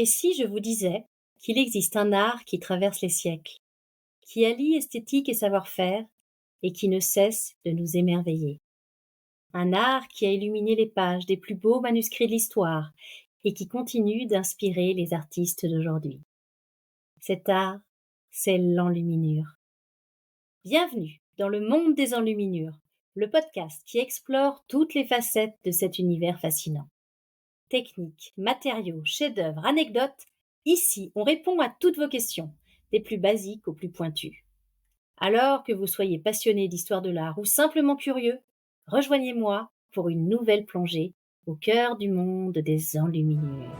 Et si je vous disais qu'il existe un art qui traverse les siècles, qui allie esthétique et savoir-faire, et qui ne cesse de nous émerveiller? Un art qui a illuminé les pages des plus beaux manuscrits de l'histoire et qui continue d'inspirer les artistes d'aujourd'hui. Cet art, c'est l'enluminure. Bienvenue dans le monde des enluminures, le podcast qui explore toutes les facettes de cet univers fascinant. Techniques, matériaux, chefs-d'œuvre, anecdotes, ici on répond à toutes vos questions, des plus basiques aux plus pointues. Alors que vous soyez passionné d'histoire de l'art ou simplement curieux, rejoignez-moi pour une nouvelle plongée au cœur du monde des enluminures.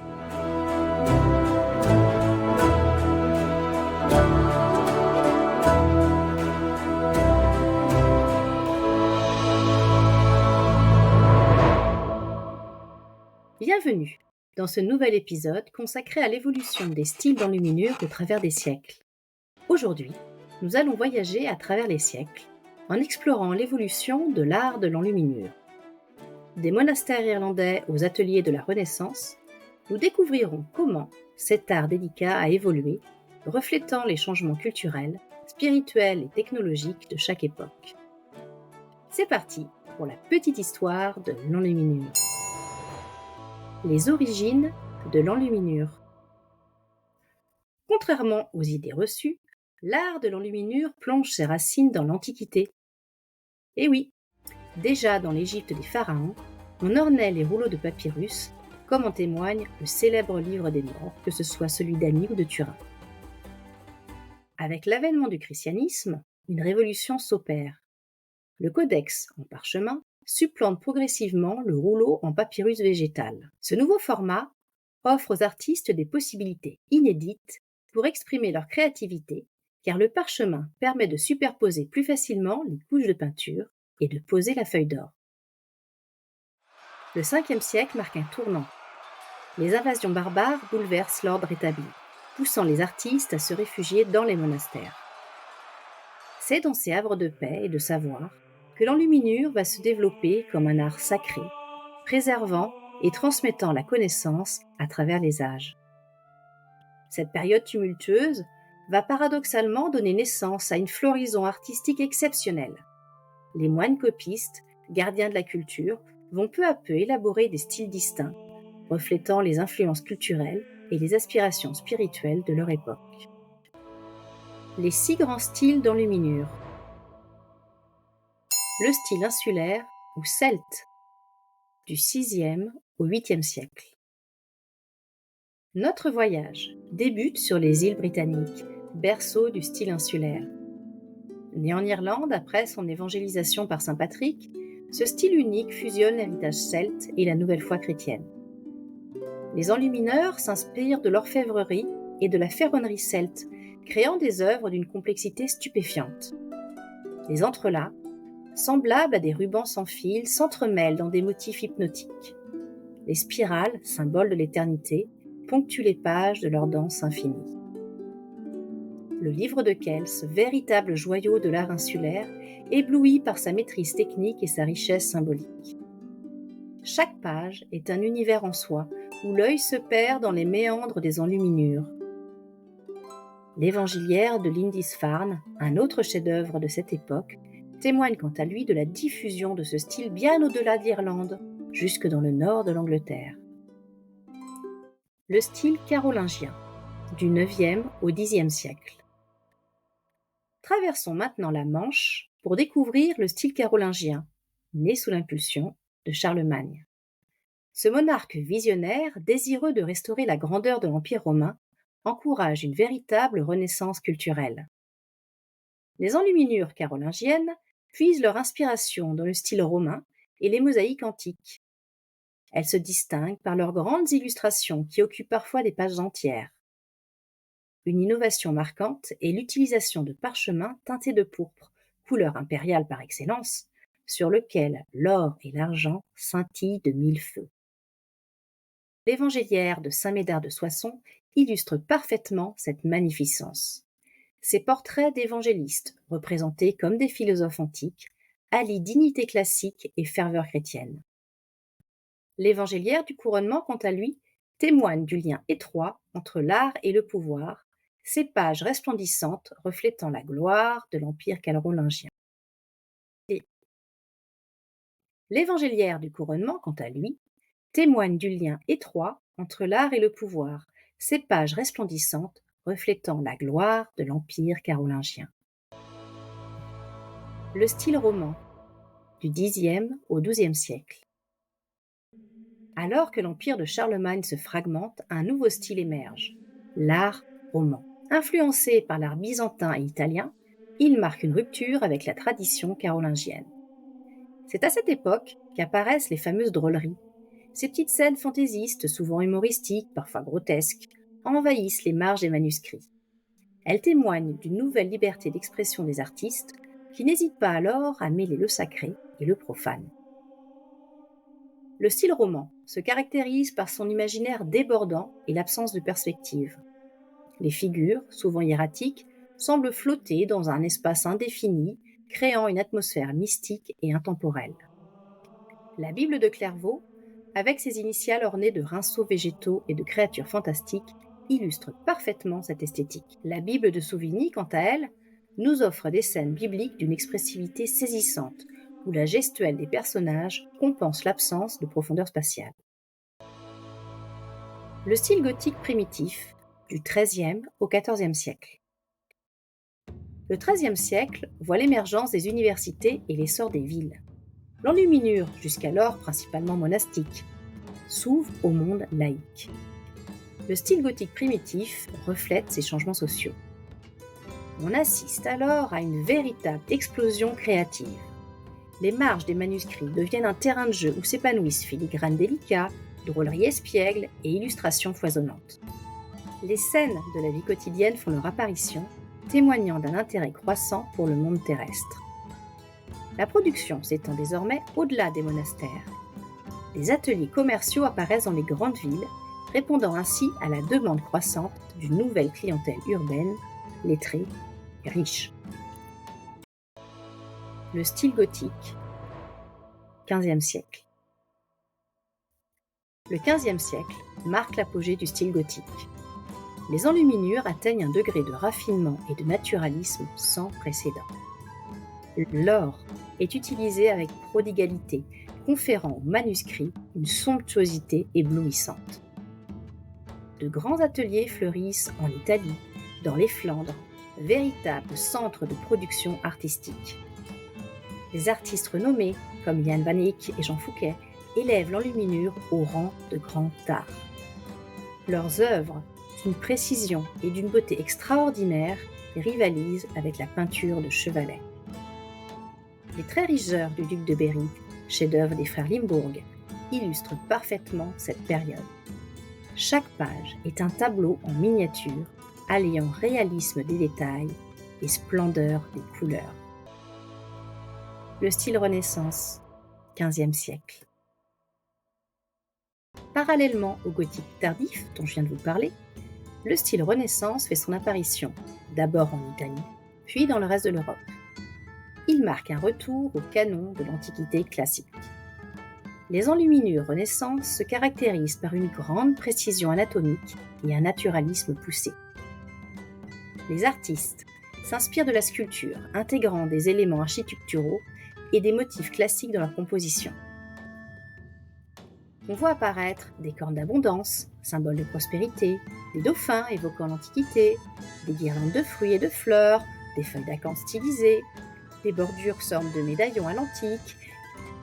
Bienvenue dans ce nouvel épisode consacré à l'évolution des styles d'enluminure au travers des siècles. Aujourd'hui, nous allons voyager à travers les siècles en explorant l'évolution de l'art de l'enluminure. Des monastères irlandais aux ateliers de la Renaissance, nous découvrirons comment cet art délicat a évolué, reflétant les changements culturels, spirituels et technologiques de chaque époque. C'est parti pour la petite histoire de l'enluminure. Les origines de l'enluminure. Contrairement aux idées reçues, l'art de l'enluminure plonge ses racines dans l'Antiquité. Et oui, déjà dans l'Égypte des pharaons, on ornait les rouleaux de papyrus, comme en témoigne le célèbre livre des morts, que ce soit celui d'Annie ou de Turin. Avec l'avènement du christianisme, une révolution s'opère. Le codex en parchemin supplante progressivement le rouleau en papyrus végétal. Ce nouveau format offre aux artistes des possibilités inédites pour exprimer leur créativité, car le parchemin permet de superposer plus facilement les couches de peinture et de poser la feuille d'or. Le 5e siècle marque un tournant. Les invasions barbares bouleversent l'ordre établi, poussant les artistes à se réfugier dans les monastères. C'est dans ces havres de paix et de savoir que l'enluminure va se développer comme un art sacré, préservant et transmettant la connaissance à travers les âges. Cette période tumultueuse va paradoxalement donner naissance à une floraison artistique exceptionnelle. Les moines copistes, gardiens de la culture, vont peu à peu élaborer des styles distincts, reflétant les influences culturelles et les aspirations spirituelles de leur époque. Les 6 grands styles d'enluminure. Le style insulaire ou celte, du 6e au 8e siècle. Notre voyage débute sur les îles britanniques, berceau du style insulaire. Né en Irlande après son évangélisation par saint Patrick, ce style unique fusionne l'héritage celte et la nouvelle foi chrétienne. Les enlumineurs s'inspirent de l'orfèvrerie et de la ferronnerie celte, créant des œuvres d'une complexité stupéfiante. Les entrelacs, semblables à des rubans sans fil, s'entremêlent dans des motifs hypnotiques. Les spirales, symboles de l'éternité, ponctuent les pages de leur danse infinie. Le livre de Kells, véritable joyau de l'art insulaire, éblouit par sa maîtrise technique et sa richesse symbolique. Chaque page est un univers en soi, où l'œil se perd dans les méandres des enluminures. L'Évangiliaire de Lindisfarne, un autre chef-d'œuvre de cette époque, témoigne quant à lui de la diffusion de ce style bien au-delà de l'Irlande, jusque dans le nord de l'Angleterre. Le style carolingien, du 9e au 10e siècle. Traversons maintenant la Manche pour découvrir le style carolingien, né sous l'impulsion de Charlemagne. Ce monarque visionnaire, désireux de restaurer la grandeur de l'Empire romain, encourage une véritable renaissance culturelle. Les enluminures carolingiennes puisent leur inspiration dans le style romain et les mosaïques antiques. Elles se distinguent par leurs grandes illustrations qui occupent parfois des pages entières. Une innovation marquante est l'utilisation de parchemins teintés de pourpre, couleur impériale par excellence, sur lequel l'or et l'argent scintillent de 1000 feux. L'Évangéliaire de Saint-Médard de Soissons illustre parfaitement cette magnificence. Ces portraits d'évangélistes, représentés comme des philosophes antiques, allient dignité classique et ferveur chrétienne. L'Évangéliaire du couronnement, quant à lui, témoigne du lien étroit entre l'art et le pouvoir, ces pages resplendissantes reflétant la gloire de l'Empire carolingien. Et l'évangéliaire du couronnement, quant à lui, témoigne du lien étroit entre l'art et le pouvoir, ces pages resplendissantes reflétant la gloire de l'Empire carolingien. Le style roman, du Xe au XIIe siècle. Alors que l'empire de Charlemagne se fragmente, un nouveau style émerge, l'art roman. Influencé par l'art byzantin et italien, il marque une rupture avec la tradition carolingienne. C'est à cette époque qu'apparaissent les fameuses drôleries. Ces petites scènes fantaisistes, souvent humoristiques, parfois grotesques, envahissent les marges des manuscrits. Elles témoignent d'une nouvelle liberté d'expression des artistes qui n'hésitent pas alors à mêler le sacré et le profane. Le style roman se caractérise par son imaginaire débordant et l'absence de perspective. Les figures, souvent hiératiques, semblent flotter dans un espace indéfini, créant une atmosphère mystique et intemporelle. La Bible de Clairvaux, avec ses initiales ornées de rinceaux végétaux et de créatures fantastiques, illustre parfaitement cette esthétique. La Bible de Souvigny, quant à elle, nous offre des scènes bibliques d'une expressivité saisissante, où la gestuelle des personnages compense l'absence de profondeur spatiale. Le style gothique primitif, du XIIIe au XIVe siècle. Le XIIIe siècle voit l'émergence des universités et l'essor des villes. L'enluminure, jusqu'alors principalement monastique, s'ouvre au monde laïque. Le style gothique primitif reflète ces changements sociaux. On assiste alors à une véritable explosion créative. Les marges des manuscrits deviennent un terrain de jeu où s'épanouissent filigranes délicats, drôleries espiègles et illustrations foisonnantes. Les scènes de la vie quotidienne font leur apparition, témoignant d'un intérêt croissant pour le monde terrestre. La production s'étend désormais au-delà des monastères. Les ateliers commerciaux apparaissent dans les grandes villes, répondant ainsi à la demande croissante d'une nouvelle clientèle urbaine, lettrée et riche. Le style gothique, XVe siècle. Le XVe siècle marque l'apogée du style gothique. Les enluminures atteignent un degré de raffinement et de naturalisme sans précédent. L'or est utilisé avec prodigalité, conférant au manuscrit une somptuosité éblouissante. De grands ateliers fleurissent en Italie, dans les Flandres, véritables centres de production artistique. Des artistes renommés, comme Jan van Eyck et Jean Fouquet, élèvent l'enluminure au rang de grand art. Leurs œuvres, d'une précision et d'une beauté extraordinaires, rivalisent avec la peinture de Chevalet. Les très riches œuvres du duc de Berry, chef-d'œuvre des frères Limbourg, illustrent parfaitement cette période. Chaque page est un tableau en miniature, alliant réalisme des détails et splendeur des couleurs. Le style Renaissance, XVe siècle. Parallèlement au gothique tardif dont je viens de vous parler, le style Renaissance fait son apparition, d'abord en Italie, puis dans le reste de l'Europe. Il marque un retour au canon de l'Antiquité classique. Les enluminures Renaissance se caractérisent par une grande précision anatomique et un naturalisme poussé. Les artistes s'inspirent de la sculpture, intégrant des éléments architecturaux et des motifs classiques dans leur composition. On voit apparaître des cornes d'abondance, symboles de prospérité, des dauphins évoquant l'Antiquité, des guirlandes de fruits et de fleurs, des feuilles d'acanthe stylisées, des bordures sortes de médaillons à l'antique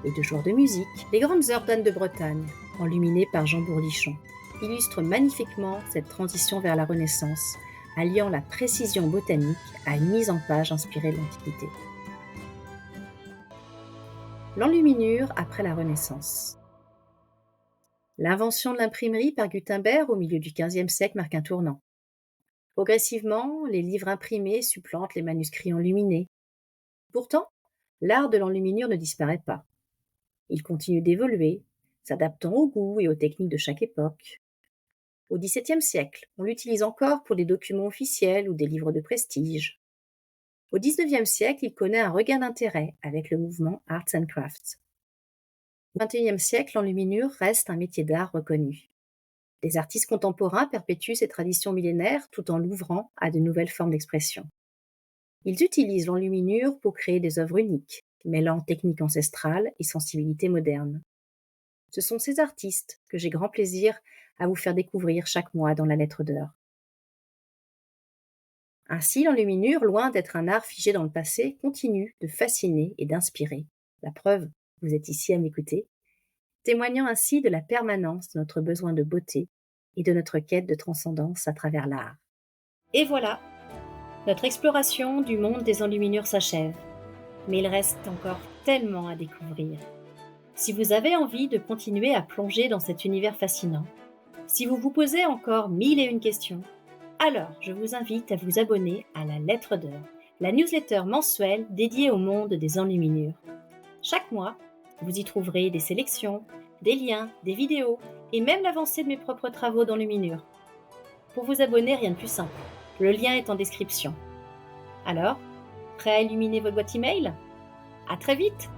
et de joueurs de musique. Les grandes heures d'Anne de Bretagne, enluminées par Jean Bourdichon, illustrent magnifiquement cette transition vers la Renaissance, alliant la précision botanique à une mise en page inspirée de l'Antiquité. L'enluminure après la Renaissance. L'invention de l'imprimerie par Gutenberg au milieu du XVe siècle marque un tournant. Progressivement, les livres imprimés supplantent les manuscrits enluminés. Pourtant, l'art de l'enluminure ne disparaît pas. Il continue d'évoluer, s'adaptant aux goûts et aux techniques de chaque époque. Au XVIIe siècle, on l'utilise encore pour des documents officiels ou des livres de prestige. Au XIXe siècle, il connaît un regain d'intérêt avec le mouvement Arts and Crafts. Au XXIe siècle, l'enluminure reste un métier d'art reconnu. Des artistes contemporains perpétuent ces traditions millénaires tout en l'ouvrant à de nouvelles formes d'expression. Ils utilisent l'enluminure pour créer des œuvres uniques, mêlant techniques ancestrales et sensibilité moderne. Ce sont ces artistes que j'ai grand plaisir à vous faire découvrir chaque mois dans la lettre d'heure. Ainsi, l'enluminure, loin d'être un art figé dans le passé, continue de fasciner et d'inspirer. La preuve, vous êtes ici à m'écouter, témoignant ainsi de la permanence de notre besoin de beauté et de notre quête de transcendance à travers l'art. Et voilà, notre exploration du monde des enluminures s'achève, mais il reste encore tellement à découvrir. Si vous avez envie de continuer à plonger dans cet univers fascinant, si vous vous posez encore 1001 questions, alors je vous invite à vous abonner à la lettre d'heure, la newsletter mensuelle dédiée au monde des enluminures. Chaque mois, vous y trouverez des sélections, des liens, des vidéos et même l'avancée de mes propres travaux d'enluminure. Pour vous abonner, rien de plus simple. Le lien est en description. Alors, prêt à illuminer votre boîte email ? À très vite!